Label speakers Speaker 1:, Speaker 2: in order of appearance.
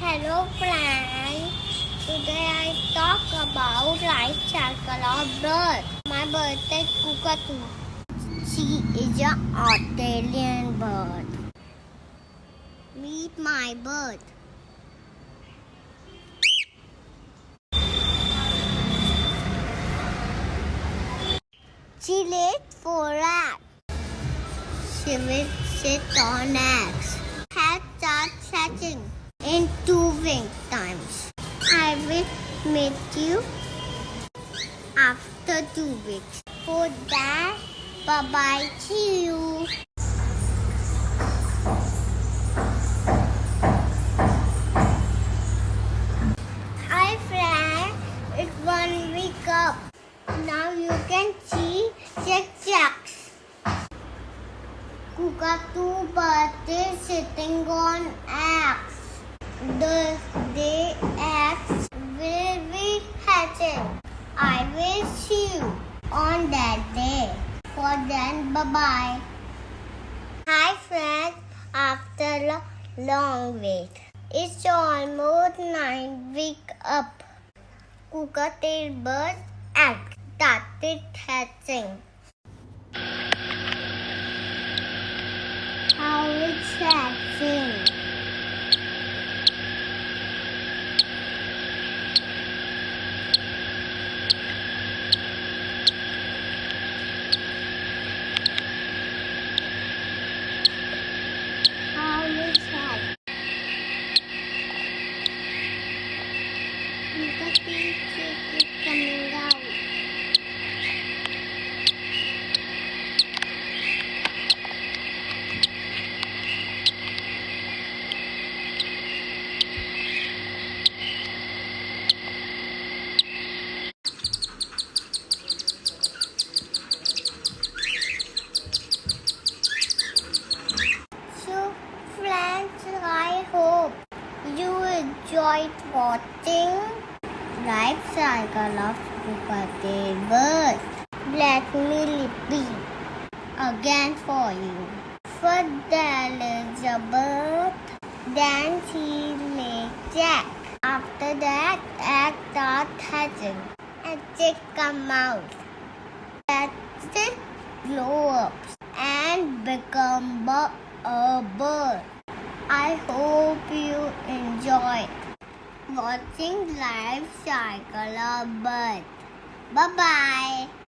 Speaker 1: Hello friends, today I talk about life cycle of bird. My bird is Cockatoo. She is an Australian bird. Meet my bird. She lays 4 eggs. She will sit on eggs. Has start hatching in 2 week times. I will meet you after 2 weeks. For that, bye-bye. See you. Hi friends, it's 1 week up. Now you can see 6 chicks. Cockatoo bird is sitting on eggs. The eggs will be hatching. I will see you on that day. For then, bye-bye. Hi friends, after a long wait. It's almost 9 weeks up. Cockatoo bird egg started hatching. How it's hatching. How it's hatching. Look at the chick coming out. So friends, I hope you enjoyed watching life cycle of Cockatoo bird. Let me repeat again for you. First there is a bird, then she lays egg. After that, egg start hatching and chick come out. That chick grow up and become a bird. I hope you enjoyed watching life cycle of bird. Bye bye.